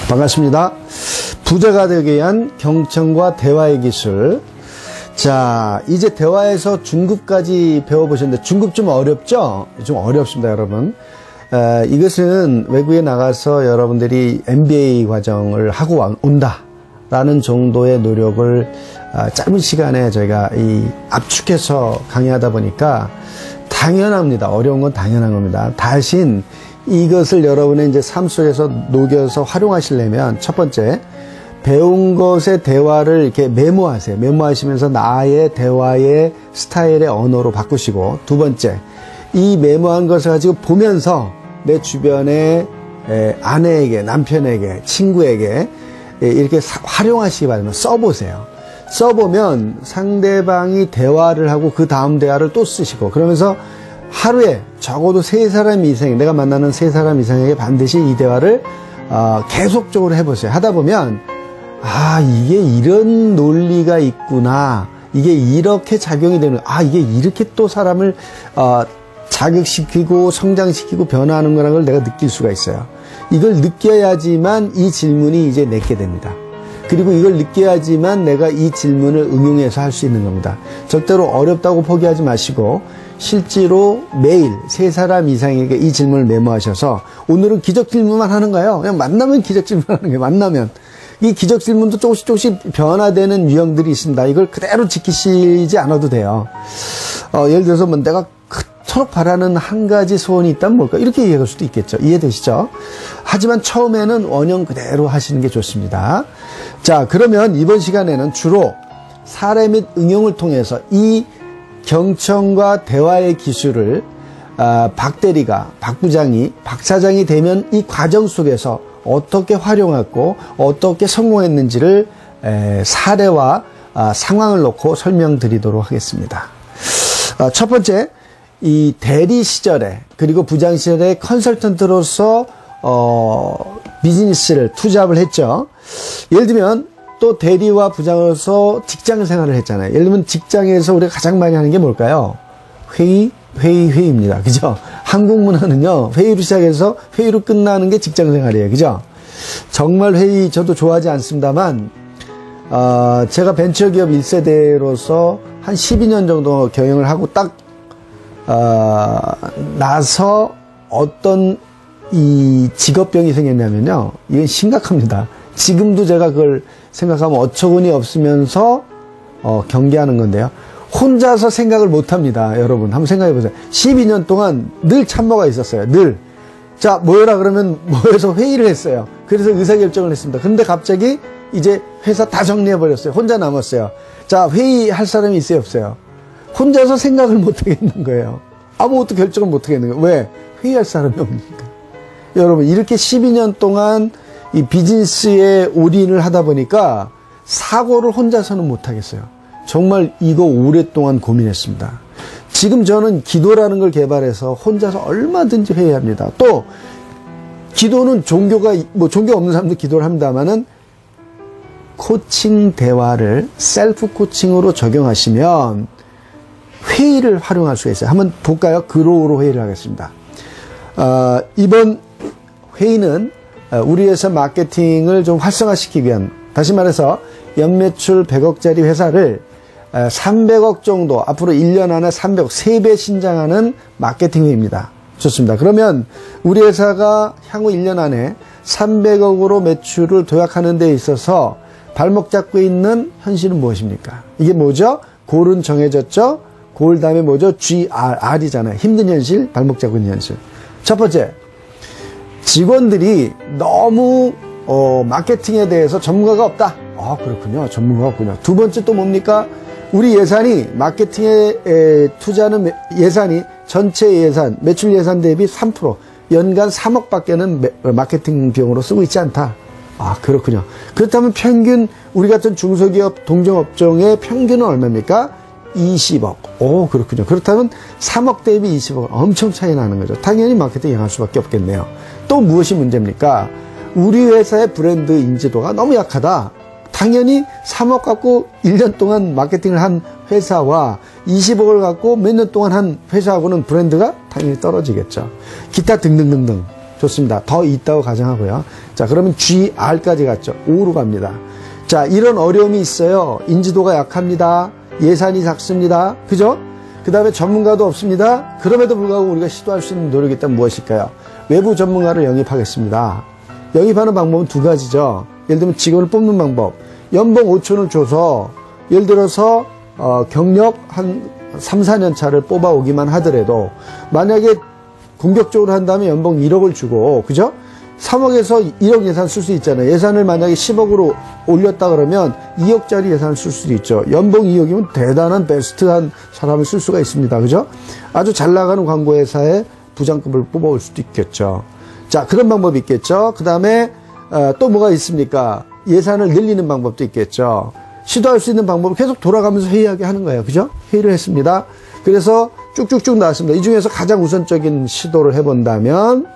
반갑습니다. 부자가 되기 위한 경청과 대화의 기술. 자, 이제 대화에서 중급까지 배워보셨는데 중급 좀 어렵죠? 좀 어렵습니다, 여러분. 이것은 외국에 나가서 여러분들이 MBA 과정을 하고 온다라는 정도의 노력을 짧은 시간에 저희가 압축해서 강의하다 보니까 당연합니다. 어려운 건 당연한 겁니다. 대신 이것을 여러분의 이제 삶 속에서 녹여서 활용하시려면 첫 번째, 배운 것의 대화를 이렇게 메모하세요. 메모하시면서 나의 대화의 스타일의 언어로 바꾸시고, 두 번째, 이 메모한 것을 가지고 보면서 내 주변의 아내에게, 남편에게, 친구에게 이렇게 활용하시기 바랍니다. 써보세요. 써보면 상대방이 대화를 하고 그 다음 대화를 또 쓰시고, 그러면서 하루에 적어도 3사람 이상, 내가 만나는 3사람 이상에게 반드시 이 대화를 계속적으로 해보세요. 하다 보면 이게 이런 논리가 있구나, 이게 이렇게 작용이 되는, 이게 이렇게 또 사람을 자극시키고 성장시키고 변화하는 거라는 걸 내가 느낄 수가 있어요. 이걸 느껴야지만 이 질문이 이제 내게 됩니다. 그리고 이걸 느껴야지만 내가 이 질문을 응용해서 할 수 있는 겁니다. 절대로 어렵다고 포기하지 마시고 실제로 매일 3사람 이상에게 이 질문을 메모하셔서, 오늘은 기적 질문만 하는 거예요. 그냥 만나면 기적 질문 하는 거예요. 만나면. 이 기적 질문도 조금씩 변화되는 유형들이 있습니다. 이걸 그대로 지키시지 않아도 돼요. 예를 들어서 내가 그토록 바라는 한 가지 소원이 있다면 뭘까? 이렇게 얘기할 수도 있겠죠. 이해되시죠? 하지만 처음에는 원형 그대로 하시는 게 좋습니다. 자, 그러면 이번 시간에는 주로 사례 및 응용을 통해서 이 경청과 대화의 기술을 박 대리가, 박 부장이, 박 사장이 되면 이 과정 속에서 어떻게 활용했고 어떻게 성공했는지를 사례와 상황을 놓고 설명드리도록 하겠습니다. 첫 번째, 이 대리 시절에 그리고 부장 시절에 컨설턴트로서 비즈니스를 투잡을 했죠. 예를 들면 또 대리와 부장으로서 직장 생활을 했잖아요. 예를 들면 직장에서 우리가 가장 많이 하는 게 뭘까요? 회의입니다. 그죠? 한국 문화는요, 회의로 시작해서 회의로 끝나는 게 직장 생활이에요. 그죠? 정말 회의 저도 좋아하지 않습니다만, 제가 벤처기업 1세대로서 한 12년 정도 경영을 하고 딱, 나서 어떤 이 직업병이 생겼냐면요. 이건 심각합니다. 지금도 제가 그걸 생각하면 어처구니 없으면서, 경계하는 건데요. 혼자서 생각을 못 합니다. 여러분, 한번 생각해 보세요. 12년 동안 늘 참모가 있었어요. 늘. 자, 모여라 그러면 모여서 회의를 했어요. 그래서 의사결정을 했습니다. 그런데 갑자기 이제 회사 다 정리해 버렸어요. 혼자 남았어요. 자, 회의할 사람이 있어요, 없어요? 혼자서 생각을 못 하겠는 거예요. 아무것도 결정을 못 하겠는 거예요. 왜? 회의할 사람이 없으니까. 여러분, 이렇게 12년 동안 이 비즈니스에 올인을 하다 보니까 사고를 혼자서는 못 하겠어요. 정말 이거 오랫동안 고민했습니다. 지금 저는 기도라는 걸 개발해서 혼자서 얼마든지 회의합니다. 또 기도는 종교 없는 사람도 기도를 합니다만은 코칭 대화를 셀프 코칭으로 적용하시면 회의를 활용할 수가 있어요. 한번 볼까요? 그로우로 회의를 하겠습니다. 이번 회의는 우리 회사 마케팅을 좀 활성화시키기 위한, 다시 말해서 연매출 100억짜리 회사를 300억 정도, 앞으로 1년 안에 300억, 3배 신장하는 마케팅 회의입니다. 좋습니다. 그러면 우리 회사가 향후 1년 안에 300억으로 매출을 도약하는 데 있어서 발목 잡고 있는 현실은 무엇입니까? 이게 뭐죠? 골은 정해졌죠? 골 다음에 뭐죠? R이잖아요. 힘든 현실, 발목 잡고 있는 현실. 첫 번째, 직원들이 너무 마케팅에 대해서 전문가가 없다. 그렇군요. 전문가가 없군요. 두 번째 또 뭡니까? 우리 예산이, 마케팅에 투자하는 예산이 전체 예산, 매출 예산 대비 3%, 연간 3억 밖에는 마케팅 비용으로 쓰고 있지 않다. 그렇군요. 그렇다면 평균, 우리 같은 중소기업 동종업종의 평균은 얼마입니까? 20억. 그렇군요. 그렇다면 3억 대비 20억. 엄청 차이 나는 거죠. 당연히 마케팅 향할 수밖에 없겠네요. 또 무엇이 문제입니까? 우리 회사의 브랜드 인지도가 너무 약하다. 당연히 3억 갖고 1년 동안 마케팅을 한 회사와 20억을 갖고 몇 년 동안 한 회사하고는 브랜드가 당연히 떨어지겠죠. 기타 등등등등. 좋습니다. 더 있다고 가정하고요. 자, 그러면 GR까지 갔죠. O로 갑니다. 자, 이런 어려움이 있어요. 인지도가 약합니다. 예산이 작습니다. 그죠? 그 다음에 전문가도 없습니다. 그럼에도 불구하고 우리가 시도할 수 있는 노력이 있다면 무엇일까요? 외부 전문가를 영입하겠습니다. 영입하는 방법은 두 가지죠. 예를 들면 직원을 뽑는 방법. 연봉 5천을 줘서 예를 들어서 경력 한 3, 4년 차를 뽑아오기만 하더라도 만약에 공격적으로 한다면 연봉 1억을 주고, 그죠? 3억에서 1억 예산 쓸 수 있잖아요. 예산을 만약에 10억으로 올렸다 그러면 2억짜리 예산을 쓸 수도 있죠. 연봉 2억이면 대단한 베스트한 사람을 쓸 수가 있습니다. 그죠? 아주 잘 나가는 광고회사에 부장급을 뽑아올 수도 있겠죠. 자, 그런 방법이 있겠죠. 그 다음에 또 뭐가 있습니까? 예산을 늘리는 방법도 있겠죠. 시도할 수 있는 방법을 계속 돌아가면서 회의하게 하는 거예요. 그죠? 회의를 했습니다. 그래서 쭉쭉쭉 나왔습니다. 이 중에서 가장 우선적인 시도를 해본다면,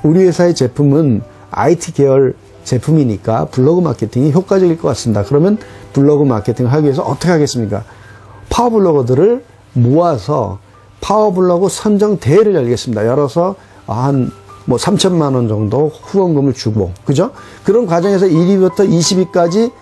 우리 회사의 제품은 IT 계열 제품이니까 블로그 마케팅이 효과적일 것 같습니다. 그러면 블로그 마케팅을 하기 위해서 어떻게 하겠습니까? 파워블로거들을 모아서 파워블로그 선정 대회를 열겠습니다. 열어서 한 3천만 원 정도 후원금을 주고, 그죠? 그런 과정에서 1위부터 20위까지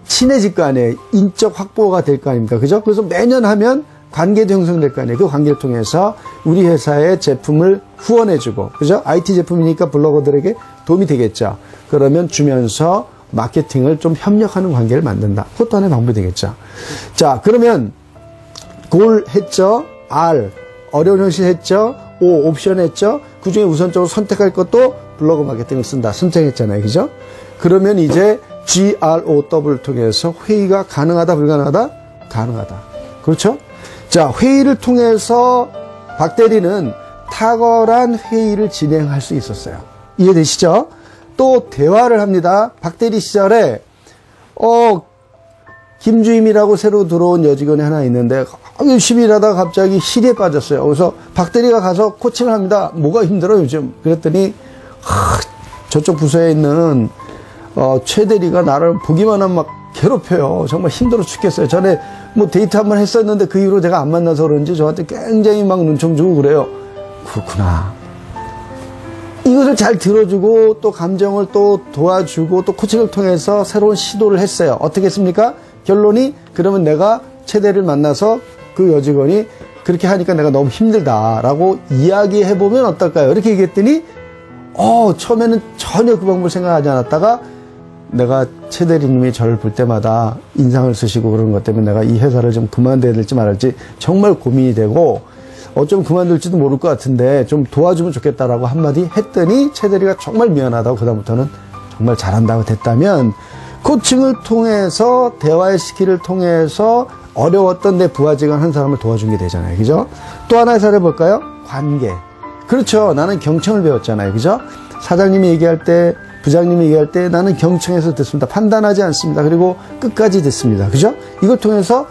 친해질 거 아니에요. 인적 확보가 될 거 아닙니까? 그죠? 그래서 매년 하면 관계도 형성될 거 아니에요. 그 관계를 통해서 우리 회사의 제품을 후원해주고, 그죠? IT 제품이니까 블로거들에게 도움이 되겠죠. 그러면 주면서 마케팅을 좀 협력하는 관계를 만든다. 그것도 하나의 방법이 되겠죠. 자, 그러면 골 했죠. R, 어려운 현실 했죠. O, 옵션 했죠. 그 중에 우선적으로 선택할 것도 블로그 마케팅을 쓴다. 선택했잖아요. 그죠? 그러면 이제 GROW를 통해서 회의가 가능하다, 불가능하다? 가능하다. 그렇죠? 자, 회의를 통해서 박 대리는 탁월한 회의를 진행할 수 있었어요. 이해되시죠? 또 대화를 합니다. 박 대리 시절에 김주임이라고 새로 들어온 여직원이 하나 있는데 열심히 일하다가 갑자기 실에 빠졌어요. 그래서 박 대리가 가서 코칭을 합니다. 뭐가 힘들어 요즘? 그랬더니 저쪽 부서에 있는 최 대리가 나를 보기만 하면 막 괴롭혀요. 정말 힘들어 죽겠어요. 전에 데이트 한번 했었는데 그 이후로 제가 안 만나서 그런지 저한테 굉장히 막 눈총 주고 그래요. 그렇구나. 이것을 잘 들어주고 또 감정을 또 도와주고 또 코칭을 통해서 새로운 시도를 했어요. 어떻게 했습니까? 결론이 그러면 내가 최 대리를 만나서 그 여직원이 그렇게 하니까 내가 너무 힘들다라고 이야기해보면 어떨까요? 이렇게 얘기했더니 처음에는 전혀 그 방법을 생각하지 않았다가 내가 최 대리님이 저를 볼 때마다 인상을 쓰시고 그러는 것 때문에 내가 이 회사를 좀 그만둬야 될지 말할지 정말 고민이 되고 어쩌면 그만둘지도 모를 것 같은데 좀 도와주면 좋겠다라고 한마디 했더니 최 대리가 정말 미안하다고 그다음부터는 정말 잘한다고 됐다면 코칭을 통해서 대화의 스킬을 통해서 어려웠던 내 부하 직원 한 사람을 도와준 게 되잖아요. 그죠? 또 하나의 사례 볼까요? 관계. 그렇죠. 나는 경청을 배웠잖아요. 그죠? 사장님이 얘기할 때 부장님이 얘기할 때 나는 경청해서 듣습니다. 판단하지 않습니다. 그리고 끝까지 듣습니다. 그죠? 이걸 통해서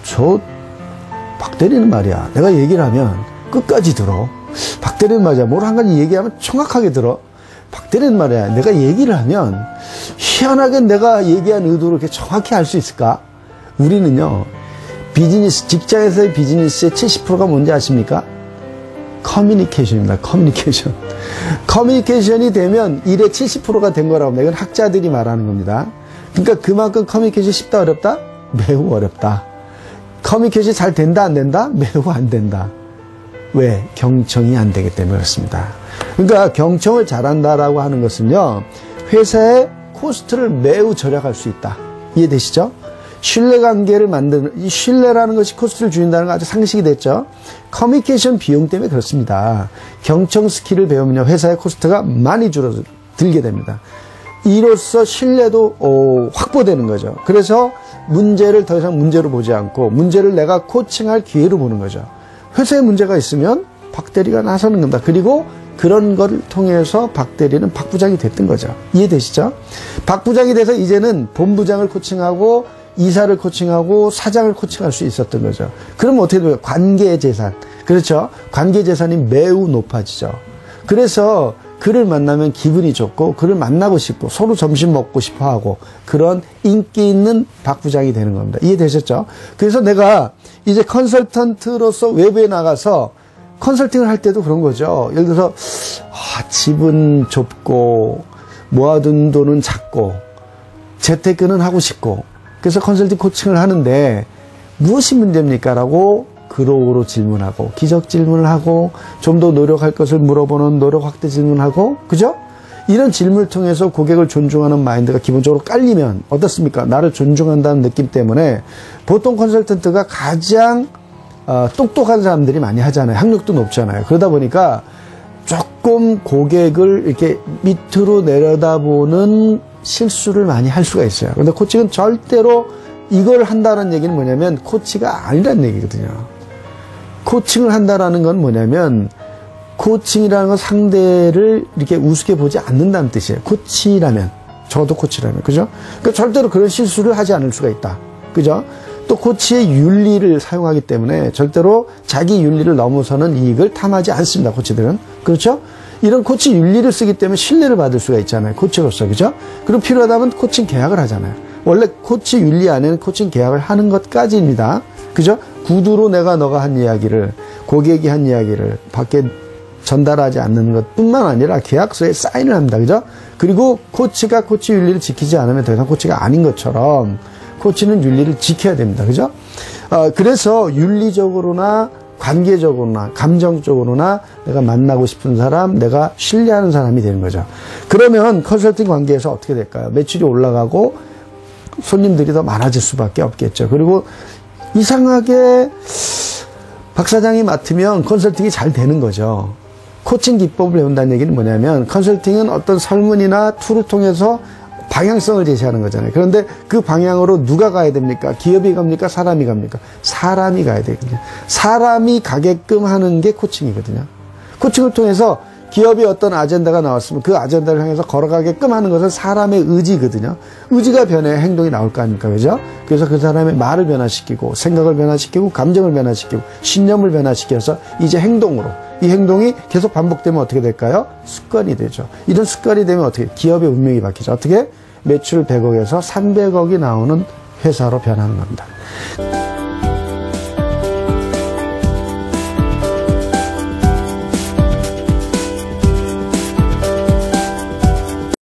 저 박 대리는 말이야. 내가 얘기를 하면 끝까지 들어. 박 대리는 말이야. 뭘 한 가지 얘기하면 정확하게 들어. 박 대리는 말이야. 내가 얘기를 하면 희한하게 내가 얘기한 의도를 이렇게 정확히 알 수 있을까? 우리는요. 비즈니스, 직장에서의 비즈니스의 70%가 뭔지 아십니까? 커뮤니케이션입니다. 커뮤니케이션. 커뮤니케이션이 되면 일의 70%가 된 거라고 합니다. 이건 학자들이 말하는 겁니다. 그러니까 그만큼 커뮤니케이션이 쉽다, 어렵다? 매우 어렵다. 커뮤니케이션이 잘 된다, 안 된다? 매우 안 된다. 왜? 경청이 안 되기 때문에 그렇습니다. 그러니까 경청을 잘한다라고 하는 것은요, 회사의 코스트를 매우 절약할 수 있다. 이해되시죠? 신뢰관계를 만드는, 이 신뢰라는 것이 코스트를 줄인다는 거 아주 상식이 됐죠? 커뮤니케이션 비용 때문에 그렇습니다. 경청 스킬을 배우면요, 회사의 코스트가 많이 줄어들게 됩니다. 이로써 신뢰도 확보되는 거죠. 그래서 문제를 더 이상 문제로 보지 않고 문제를 내가 코칭할 기회로 보는 거죠. 회사에 문제가 있으면 박 대리가 나서는 겁니다. 그리고 그런 걸 통해서 박 대리는 박 부장이 됐던 거죠. 이해되시죠? 박 부장이 돼서 이제는 본부장을 코칭하고 이사를 코칭하고 사장을 코칭할 수 있었던 거죠. 그러면 어떻게 돼요? 관계 재산. 그렇죠? 관계 재산이 매우 높아지죠. 그래서 그를 만나면 기분이 좋고 그를 만나고 싶고 서로 점심 먹고 싶어 하고 그런 인기 있는 박 부장이 되는 겁니다. 이해되셨죠? 그래서 내가 이제 컨설턴트로서 외부에 나가서 컨설팅을 할 때도 그런 거죠. 예를 들어서 집은 좁고 모아둔 돈은 작고 재테크는 하고 싶고 그래서 컨설팅 코칭을 하는데 무엇이 문제입니까? 라고 그로우로 질문하고 기적 질문을 하고 좀 더 노력할 것을 물어보는 노력 확대 질문하고 그죠? 이런 질문을 통해서 고객을 존중하는 마인드가 기본적으로 깔리면 어떻습니까? 나를 존중한다는 느낌 때문에 보통 컨설턴트가 가장 똑똑한 사람들이 많이 하잖아요. 학력도 높잖아요. 그러다 보니까 조금 고객을 이렇게 밑으로 내려다보는 실수를 많이 할 수가 있어요. 그런데 코칭은 절대로 이걸 한다는 얘기는 뭐냐면 코치가 아니라는 얘기거든요. 코칭을 한다라는 건 뭐냐면 코칭이라는 건 상대를 이렇게 우습게 보지 않는다는 뜻이에요. 코치라면, 저도 코치라면, 그죠? 그러니까 절대로 그런 실수를 하지 않을 수가 있다. 그죠? 또 코치의 윤리를 사용하기 때문에 절대로 자기 윤리를 넘어서는 이익을 탐하지 않습니다. 코치들은. 그렇죠? 이런 코치 윤리를 쓰기 때문에 신뢰를 받을 수가 있잖아요. 코치로서. 그죠? 그리고 필요하다면 코칭 계약을 하잖아요. 원래 코치 윤리 안에는 코칭 계약을 하는 것까지입니다. 그죠? 구두로 너가 한 이야기를, 고객이 한 이야기를 밖에 전달하지 않는 것 뿐만 아니라 계약서에 사인을 합니다. 그죠? 그리고 코치가 코치 윤리를 지키지 않으면 더 이상 코치가 아닌 것처럼 코치는 윤리를 지켜야 됩니다. 그죠? 그래서 윤리적으로나 관계적으로나 감정적으로나 내가 만나고 싶은 사람, 내가 신뢰하는 사람이 되는 거죠. 그러면 컨설팅 관계에서 어떻게 될까요? 매출이 올라가고 손님들이 더 많아질 수밖에 없겠죠. 그리고 이상하게 박 사장이 맡으면 컨설팅이 잘 되는 거죠. 코칭 기법을 배운다는 얘기는 뭐냐면 컨설팅은 어떤 설문이나 툴을 통해서 방향성을 제시하는 거잖아요. 그런데 그 방향으로 누가 가야 됩니까? 기업이 갑니까? 사람이 갑니까? 사람이 가야 되거든요. 사람이 가게끔 하는 게 코칭이거든요. 코칭을 통해서 기업이 어떤 아젠다가 나왔으면 그 아젠다를 향해서 걸어가게끔 하는 것은 사람의 의지거든요. 의지가 변해야 행동이 나올 거 아닙니까? 그죠? 그래서 그 사람의 말을 변화시키고 생각을 변화시키고 감정을 변화시키고 신념을 변화시켜서 이제 행동으로 이 행동이 계속 반복되면 어떻게 될까요? 습관이 되죠. 이런 습관이 되면 어떻게? 기업의 운명이 바뀌죠. 어떻게? 매출 100억에서 300억이 나오는 회사로 변하는 겁니다.